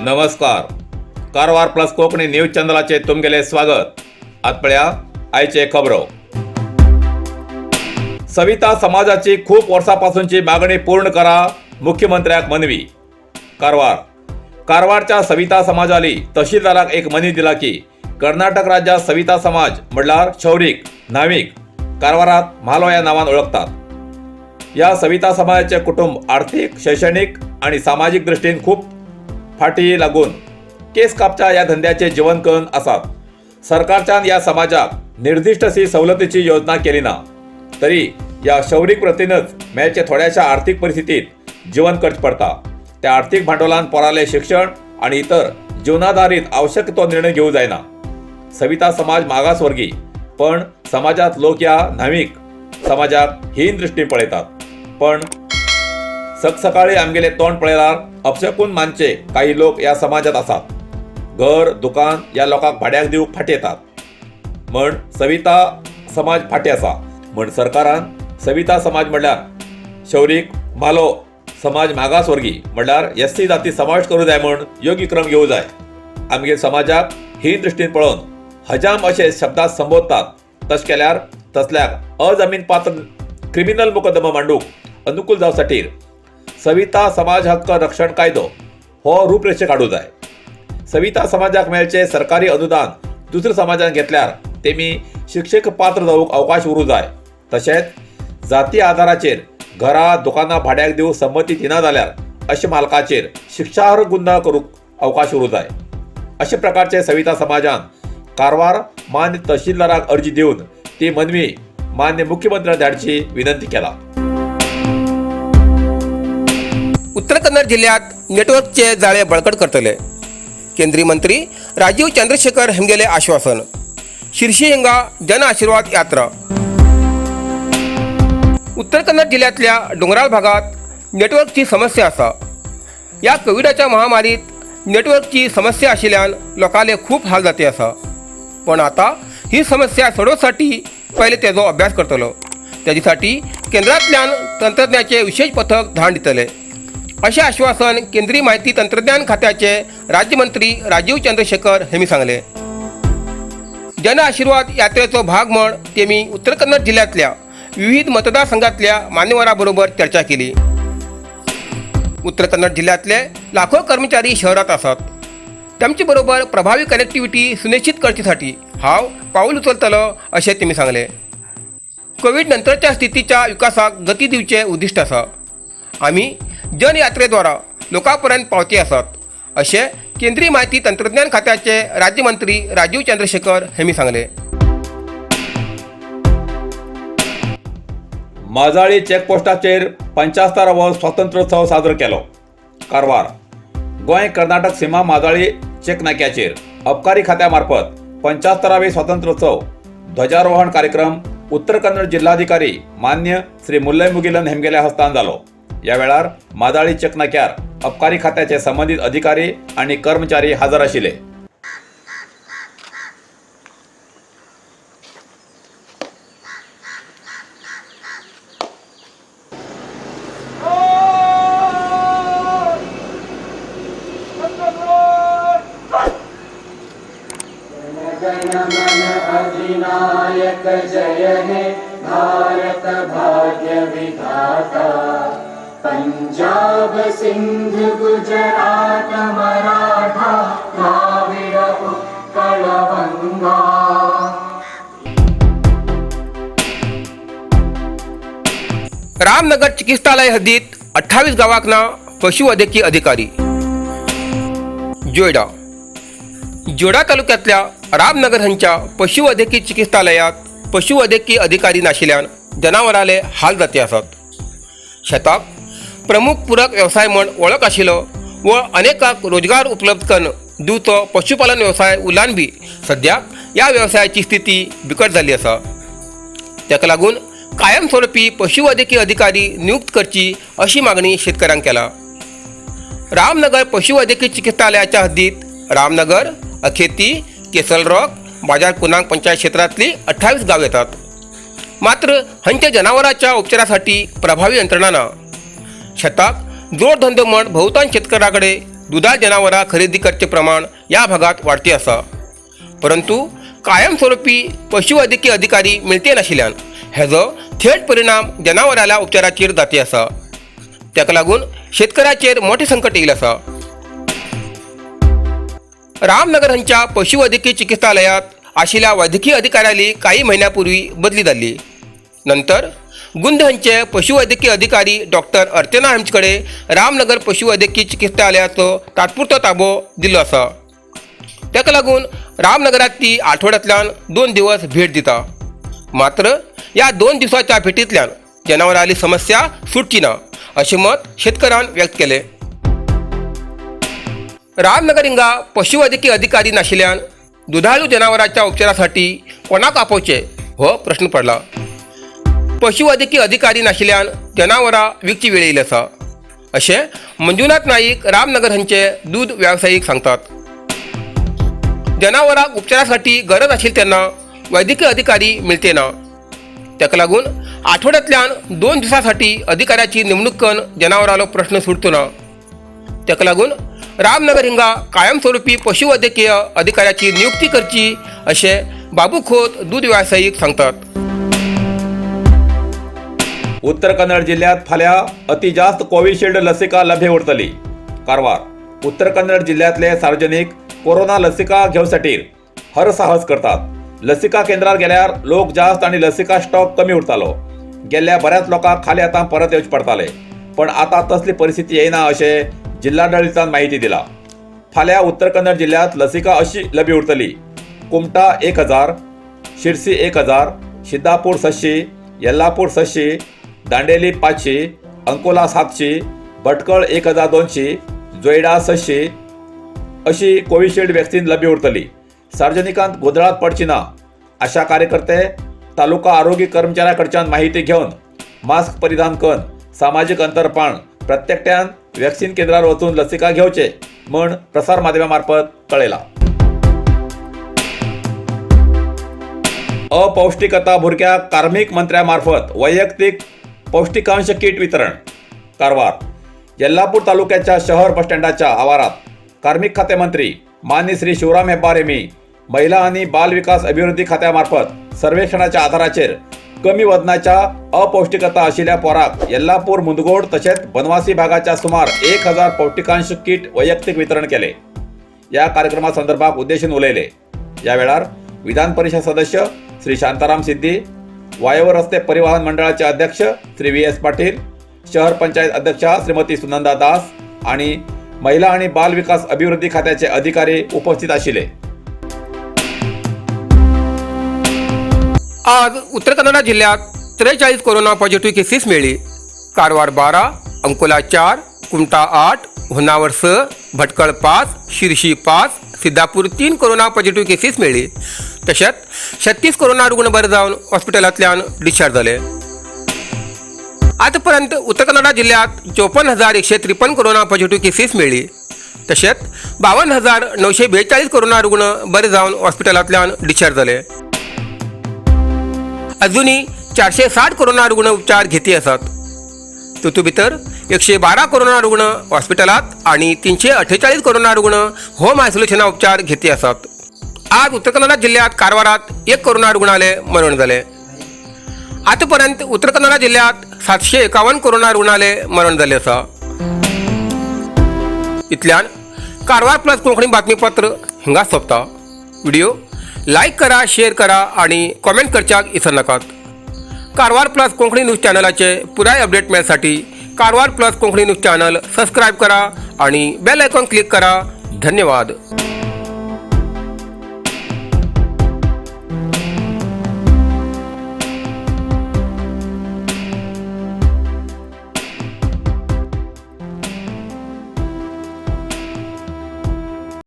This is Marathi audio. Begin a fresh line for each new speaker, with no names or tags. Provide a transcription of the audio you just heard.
नमस्कार. कारवार प्लस कोंकणी न्यूज चॅनलाचे तुमगेले स्वागत. आत पळया आयचे खबरो. सविता समाजाची खूप वर्षापासूनची मागणी पूर्ण करा, मुख्यमंत्र्याक मनवी. कारवारच्या सविता समाजाली तहसीलदाराक एक मनी दिला की कर्नाटक राज्यात सविता समाज म्हणल्यार शौरिक नाविक कारवारात म्हालो या नावान ओळखतात. या सविता समाजाचे कुटुंब आर्थिक, शैक्षणिक आणि सामाजिक दृष्टीन खूप फाटी लागून केस कापच्या या धंद्याचे जीवनकन आसात. सरकारच्यान या समाजाक निर्दिष्ट अशी सवलतीची योजना केली ना, तरी या शौरिक प्रतीनच मेळचे थोड्याशा आर्थिक परिस्थितीत जीवन करचे पडता. त्या आर्थिक भांडवलान पोराले शिक्षण आणि इतर जीवनाधारित आवश्यक तो निर्णय घेऊ जायना. सविता समाज मागासवर्गीय, पण समाजात लोक या नाविक समाजाक हीन दृष्टीन पळयतात. पण सकाळी आमगेले तोंड पळयल्यार अपशकून मानचे काही लोक या समाजात आसात. घर दुकान या लोकांक भाड्याक दिवूक फाटी येतात म्हण सविता समाज फाटी आसा. म्हण सरकारान सविता समाज म्हणल्यार शौरिक म्हालो समाज मागासवर्गीय म्हणल्यार SC जाती समावेश करूं जाय म्हण योग्य क्रम घेवं जाय. आमगे समाजाक हीन दृष्टीन पळोवन हजाम अशे शब्दात संबोधतात. तश केल्यार तसल्याक अजमीन पात्र क्रिमिनल मुकदमा मांडूक अनुकूल जावसाठी सविता समाज हक्क रक्षण कायदो हो रूपरेषे काढू जाय. सविता समाजाक मेळचे सरकारी अनुदान दुसऱ्या समाजान घेतल्यार तेमी शिक्षेक पात्र जावूक अवकाश उरूं जाय. तशेंच जाती आधाराचेर घरां दुकानां भाड्याक दिवूंक संमती दिना जाल्यार अशा मालकाचेर शिक्षार्ह गुन्हा करूंक अवकाश उरूं जाय. अशा प्रकारचे सविता समाजान कारवार मान्य तहसीलदाराक अर्जी दिवन ती मनवी मान्य मुख्यमंत्र्याक धाडची विनंती केला.
उत्तर कन्नड जिल्ह्यात नेटवर्कचे जाळे बळकट करतले. केंद्रीय मंत्री राजीव चंद्रशेखर हेमगेले आश्वासन. शिर्शी हिंगा जन आशीर्वाद यात्रा. उत्तर कन्नड जिल्ह्यातल्या डोंगराळ भागात नेटवर्कची समस्या असा. या कोविडाच्या महामारीत नेटवर्कची समस्या आशिल्ल्यान लोकांले खूप हाल जाती असा. पण आता ही समस्या सोडवसाठी पहिले तेजो अभ्यास करतलो. त्याच्यासाठी केंद्रातल्यान तंत्रज्ञाचे विशेष पथक धाड दितले असे आश्वासन केंद्रीय माहिती तंत्रज्ञान खात्याचे राज्यमंत्री राजीव चंद्रशेखर हेमी सांगले. जन आशीर्वाद यात्रेचो भाग म्हण तेमी उत्तर कन्नड जिल्ह्यातल्या विविध मतदारसंघातल्या मान्यवरांबरोबर चर्चा केली. उत्तर कन्नड जिल्ह्यातले लाखो कर्मचारी शहरात असतात. त्यांचे बरोबर प्रभावी कनेक्टिव्हिटी सुनिश्चित करण्यासाठी हांव पाऊल उचलतलो असे तेमी सांगले. कोविड नंतरच्या स्थितीच्या विकासाक गती दिवचे उद्दिष्ट आसा. आम्ही जनयात्रेद्वारा लोकांपर्यंत पावती आसात असे केंद्रीय माहिती तंत्रज्ञान खात्याचे राज्यमंत्री राजीव चंद्रशेखर हेमी सांगले.
माजाळी चेकपोस्टाचेर 75वो स्वातंत्र्योत्सव साजरो केलो. कारवार गोंय कर्नाटक सीमा माजाळी चेक नाक्याचेर अबकारी खात्या मार्फत 75वे स्वातंत्र्योत्सव ध्वजारोहण कार्यक्रम उत्तर कन्नड जिल्हाधिकारी मान्य श्री मुल्लय मुगिलन हेमगेल्या हस्तान जालो. या वेळार माजाळी चेक नाक्यार अबकारी खात्याचे संबंधित अधिकारी आणि कर्मचारी हजर आशिल्ले.
अधिनायक जय हे भारत भाग्य विधाता. पंजाब सिंध गुजरात मराठा द्राविड उत्कल गंगा.
रामनगर चिकित्सालय हद्दीत 28 गावांना पशुवैद्यकीय अधिकारी. जोडा तालुक्यातल्या रामनगर हांच्या पशुवैद्यकीय चिकित्सालयात पशुवैद्यकीय अधिकारी नाशिल्ल्यान जनावरांले हाल जाती आसात. शेताक प्रमुख पूरक व्यवसाय म्हण वळख आशिल्लो व अनेकांक रोजगार उपलब्ध करून दिवचो पशुपालन व्यवसाय उरलान बी सद्याक या व्यवसायाची स्थिती बिकट जाल्ली आसा. ताका लागून कायमस्वरूपी पशुवैद्यकीय अधिकारी नियुक्त करची अशी मागणी शेतकऱ्यांक केला. रामनगर पशुवैद्यकीय चिकित्सालयाच्या हद्दीत रामनगर, अखेती, केसलरॉक, बाजार कुनांग पंचायत क्षेत्रातली 28 गाव येतात. मात्र हांच्या जनावरांच्या उपचारासाठी प्रभावी यंत्रणा ना. शेताक जोडधंदो म्हण बहुतांश शेतकऱ्याकडे दुधाळ जनावरां खरेदी करचे प्रमाण या भागात वाडते आसा, परंतु कायमस्वरूपी पशुवैद्यकीय अधिकारी मेळचे नाशिल्ल्यान हेजो थेट परिणाम जनावरांच्या उपचाराचेर जाती आसा. ताका लागून शेतकऱ्याचेर मोठे संकट येयला आसा. रामनगर हांच्या पशुवैद्यकीय चिकित्सालयात आशिल्ल्या वैद्यकीय अधिकाऱ्याली काही महिन्यापूर्वी बदली जाल्ली. नंतर गुंद हांचे पशुवैद्यकीय अधिकारी डॉक्टर अर्चना हांचे रामनगर पशुवैद्यकीय चिकित्सालयाचो तात्पुरतो ताबो दिल्लो आसा. ताका लागून रामनगरात ती आठवड्यांतल्यान 2 दिवस भेट दिता. मात्र या 2 दिवसाच्या भेटींतल्यान जनावरांची समस्या सुटची ना अशें मत शेतकऱ्यान व्यक्त केले. रामनगर हिंगा पशुवैद्यकीय अधिकारी नाशिल्ल्यान दुधाळू जनावरांच्या उपचारासाठी कोणाक आपोवचे हो प्रश्न पडला. पशुवैद्यकीय अधिकारी नाशिल्ल्यान जनावरां विकची वेळ येयली आसा अशें मंजुनाथ नाईक रामनगर हांचे दूध व्यावसायिक सांगतात. जनावरांक उपचारासाठी गरज आशिल्ली तेन्ना वैद्यकीय अधिकारी मेळचे ना. ताका लागून आठवड्यांतल्यान 2 दिवसांसाठी अधिकाऱ्याची नेमणूक करून जनावरांचो प्रश्न सुटचो ना. ताका लागून रामनगर हिंगा कायमस्वरूपी पशुवैद्यकीय अधिकाऱ्याची नियुक्ती करची अशें बाबू खोत दूध व्यावसायिक सांगतात.
उत्तर कन्नड जिल्ह्यात फाल्यां अति जास्त कोविशिल्ड लसिका लभ्य उरतली. कारवार उत्तर कन्नड जिल्ह्यातले सार्वजनिक कोरोना लसिका घेवसाठी हर साहस करतात. लसिका केंद्रार गेल्यार लोक जास्त आणि लसिका स्टॉक कमी उरतालो. गेल्ल्या बऱ्याच लोकांक खाली आतां परत येवचे पडटाले, पण आता तसली परिस्थिती येयना अशें जिल्हाडळितान माहिती दिला. फाल्यां उत्तर कन्नड जिल्ह्यात लसिका अशी लभ्य उरतली. कुमटा 1000, शिरसी 1000, सिद्धापूर 600, येल्लापूर 600, दांडेली 500, अंकोला 700, भटकळ 1200, जोयडा 600 अशी कोविशिल्ड वॅक्सीन लभ्य उरतली. सार्वजनिकांत गोंधळात पडची ना. आशा कार्यकर्ते तालुका आरोग्य कर्मचाऱ्यां कडच्यान माहिती घेवन मास्क परिधान करून सामाजीक अंतर पाळून प्रत्येकट्यान वॅक्सीन केंद्रार वचून लसिका घेवचे म्हण प्रसार माध्यमां मार्फत कळयला. अपौष्टिकता भुरग्याक कार्मिक मंत्र्या मार्फत वैयक्तीक पौष्टिकांश किट वितरण. कारवार येल्लापूर तालुक्याच्या शहर बस स्टँडाच्या आवारात कार्मिक खाते मंत्री मान्य श्री शिवराम हेब्बार हेमी महिला आणि बाल विकास अभिवृद्धी खात्यामार्फत सर्वेक्षणाच्या आधाराचेर कमी वजनाच्या अपौष्टिकता आशिल्ल्या पोराक येल्लापूर मुंदगोड तसेच बनवासी भागाच्या सुमार 1000 पौष्टिकांश किट वैयक्तीक वितरण केले. या कार्यक्रमा संदर्भात उद्देशून उलयले. या वेळार विधान परिषद सदस्य श्री शांताराम सिद्दी, वायव्य रस्ते परिवहन मंडळाचे अध्यक्ष श्री VS पाटील, शहर पंचायत अध्यक्षा श्रीमती सुनंदा दास आणि महिला आणि बाल विकास अभिवृद्धी खात्याचे अधिकारी उपस्थित आशिल्ले.
आज उत्तर कन्नड जिल्ह्यात 43 कोरोना पॉझिटिव्ह केसेस मिळाली. Karwar 12, Ankola 4, Kumta 8, Honnavar 6, Bhatkal 5, Shirshi 5, Siddhapur 3 corona positive cases मिळाली. तशेंच 36 कोरोना रुग्ण बरे जावन हॉस्पिटलांतल्यान डिस्चार्ज जाले. आतापर्यंत उत्तर कन्नड जिल्ह्यात 54,153 कोरोना पॉझिटिव्ह केसेस मिळाली. तशेंच 52,942 कोरोना रुग्ण बरे जावन हॉस्पिटलांतल्यान डिस्चार्ज जाले. अजूनही 460 कोरोना रुग्ण उपचार घेती आसात. तातूंत भितर 112 कोरोना रुग्ण हॉस्पिटलात आणि 348 कोरोना रुग्ण होम आयसोलेशना उपचार घेती आसात. आज उत्तर कन्नड जिल्ह्यात कारवारात 1 कोरोना रुग्णालय मरण झाले. आतापर्यंत उत्तर कन्नड जिल्ह्यात 751 कोरोना रुग्णालय मरण झाले आसा. इतल्यान कारवार प्लस कोंकणी बातमीपत्र हिंगा सोंपता. व्हिडिओ लाईक करा, शेअर करा आणि कॉमेंट करच्याक विसरू नकात. कारवार प्लस कोंकणी न्यूज चॅनलाचे पुराय अपडेट मेळसाठी Karwar plus Konkani news channel subscribe करा आणि बेल आयकॉन क्लिक करा. धन्यवाद.